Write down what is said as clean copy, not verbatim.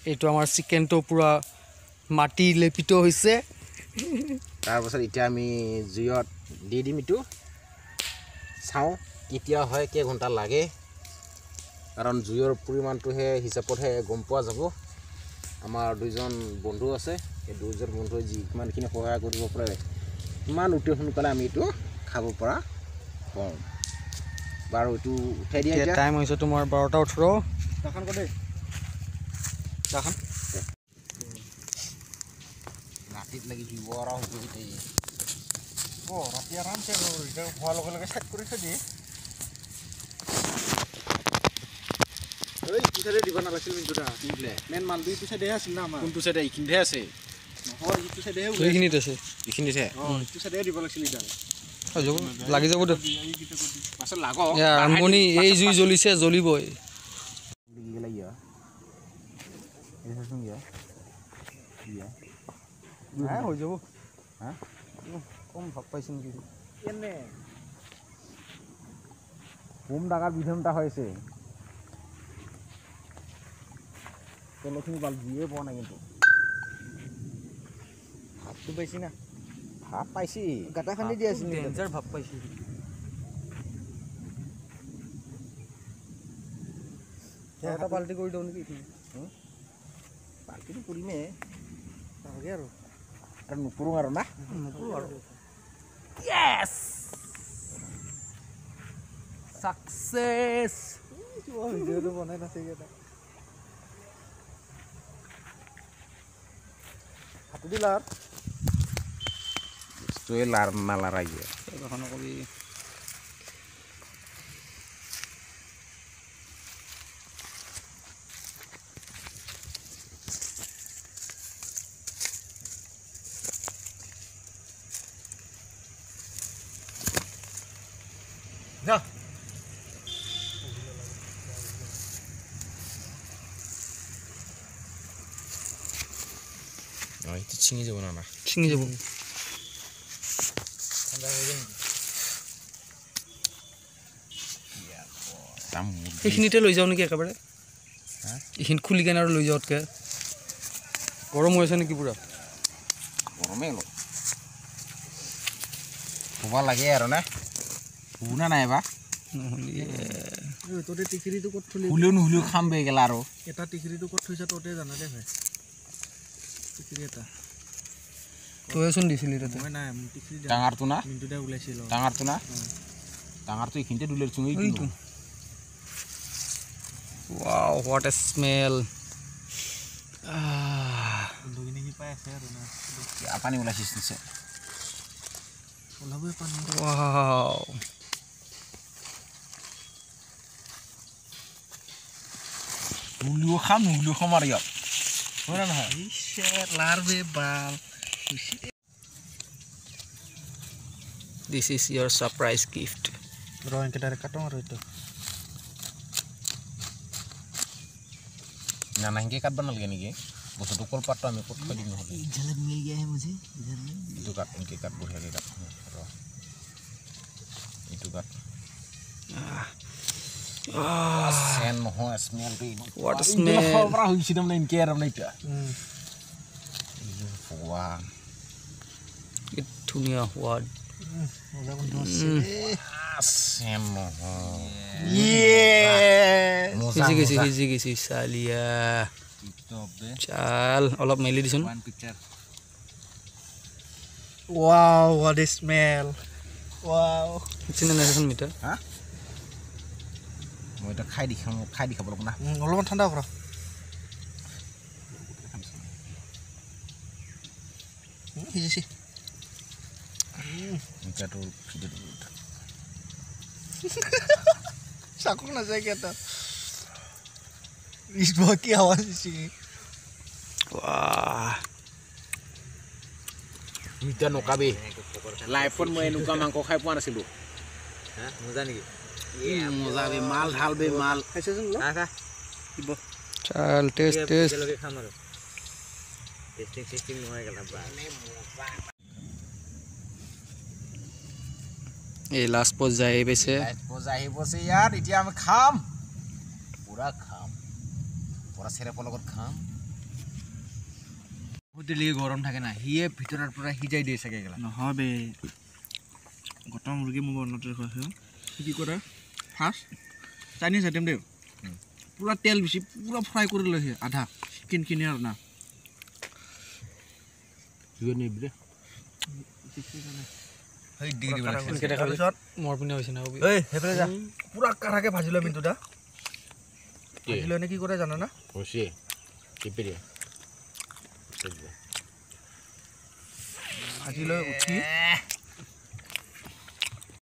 এইটো আমাৰ চিকেনটো পুৰা মাটি লেপিত হৈছে তাৰ পাছত এতিয়া আমি জুইত দি দিম ইটো চাওঁ কেতিয়া হয় কেই ঘণ্টা লাগে কাৰণ জুইৰ পৰিমাণটোহে হিচাপতহে গম পোৱা যাব আমাৰ দুইজন বন্ধু আছে এই দুইজন বন্ধুৱে যিমানখিনি সহায় কৰিব পাৰে ইমান অতি সোনকালে আমি এইটো খাব পৰা হ'ম বাৰু এইটো উঠাই দিয়া এতিয়া টাইম হৈছে তোমাৰ 12:18 দাখন কদে দাখন ৰাতিত লাগি জীবৰ আৰু হৈ ৰাতি আৰামছে হোৱাৰ লগে লগে চেট কৰি থৈ দিয়ে পিছাৰে দিব নালাগিছিল কিন্তু মেইন মালটো ইটো চাইডেহে আছিল না আমাৰ কোনটো চাইডে এইখিনিহে আছে নহয় ইটো চাইডেহে এইখিনিত আছে এইখিনিতে ইটো চাইডেহে দিব লাগিছিল ইডাল লাগি যাব দে পাছত লাগক আৰম্ভণি এই জুই জ্বলিছে জ্বলিবই হৈ যাব হা কম ভাব পাইছে নেকি কেনে কম ডাঙৰ বিধমতা হৈছে তলখিনি বাল দিয়ে পোৱা নাই কিন্তু ভাবটো পাইছি না ভাব পাইছি গাটা খান্দি দি আছিল ডেঞ্জাৰ ভাব পাইছি এটা পাল্টি কৰি দিওঁ নেকি পাল্টিটো কৰিমেই নালাগে আৰু নকৰোঁ আৰু না নকৰোঁ আৰু য়েছ সাকসেস ভিডিঅ'টো বনাই নাছে কেইটা হাতু দি লাৰ বস্তুৱে লাৰ নালাৰা ইয়ে এখন কৰি না এইটো ছিঙি যাব না ছিঙি যাব এইখিনিতে লৈ যাওঁ নেকি একেবাৰে এইখিনি খুলি কেনে আৰু লৈ যাওঁতকৈ গৰম হৈ আছে নেকি পুৰা গৰমেই অলপ হ'ব লাগে আৰু না শুনা নাই বা তহঁতে টিকিৰিটো ক'ত থলি হুলেও নুহুলেও খাম বে গেলা আৰু এটা টিকিৰিটো ক'ত থৈছা তহঁতে জানা দে ভাই টিকিৰি এটা তইচোন দিছিলি তাতে মই নাই টিকিৰি ডাঙৰটো না মিণ্টুদা ওলাইছিল ডাঙৰটো না ডাঙৰটো এইখিনিতে দুলেৰ চুঙি এইটো wow what a smell বন্ধুখিনি কি পাই আছে আৰু না পানী ওলাইছে ওলাবই পানী wow নুহুলেও খাম আৰু ইয়াত হয় না নহয় লাৰবে বাল this is your surprise gift ৰং কেটাৰে কাটো আৰু এইটো না নাহিকে কাটব নালাগে নেকি বস্তুটো কলপাতটো আমি ক'ত থৈ দিম নহ'লে झलक मिल गया है मुझे इधर में এইটো কাট এনেকৈ কাট বঢ়িয়াকৈ কাট এইটো কাট সেন নহয় স্মেলটো what a smell পৰা হৈছি তাৰমানে এনেকৈ আৰু মানে এতিয়া ভগৱান কি ধুনীয়া সোৱাদ সেন নহয় সিজি গেছি চালিয়া চাল অলপ মেলি দিছোন wow what a smell wow চিনে নাইছোন মিঠা হা মই এটা খাই খাব লাগিব না অলপমান ঠাণ্ডা কৰা সিজিছি মিঠাটো চাকু নাযায় কি এটা ইসবা কি আওয়াজ দিছি বাহ মিঠা নকাবি লাইফত মই এনেকুৱা মাংস খাই পোৱা নাছিলোঁ হা মজা নেকি মজা বে মাল ঢাল বে মাল খাইছচোন খা দিব চাল টেষ্ট লগে খাম আৰু টেস্টিং নহয় গলা বা এই লাষ্ট পৰ্যায় আহি পাইছে ইয়াত এতিয়া আমি খাম পুৰা চেৰেপৰ লগত খাম হোটেলিয়ে গৰম থাকে না সিয়ে ভিতৰৰ পৰা সিজাই দিয়ে চাগে গেলা নহয় বে গটা মুৰ্গী মোৰ বনাওঁতে দেখুৱাইছোঁ কি কৰে ফাৰ্ষ্ট চাইনিজ আইটেম দেই পূৰা তেল বেছি পূৰা ফ্ৰাই কৰি লৈছে আধা চিকেনখিনি আৰু না সেই দি দিব লাগে এনেকৈ দেখা পিছত মৰ পিনে হৈছে না ঐ সেইফালে যা পূৰা কাঢ়াকৈ ভাজি লয় মিণ্টুদা ভাজি লৈ কি কৰে জানা না হৈছে টিপি দিয়ে ভাজি লৈ উঠি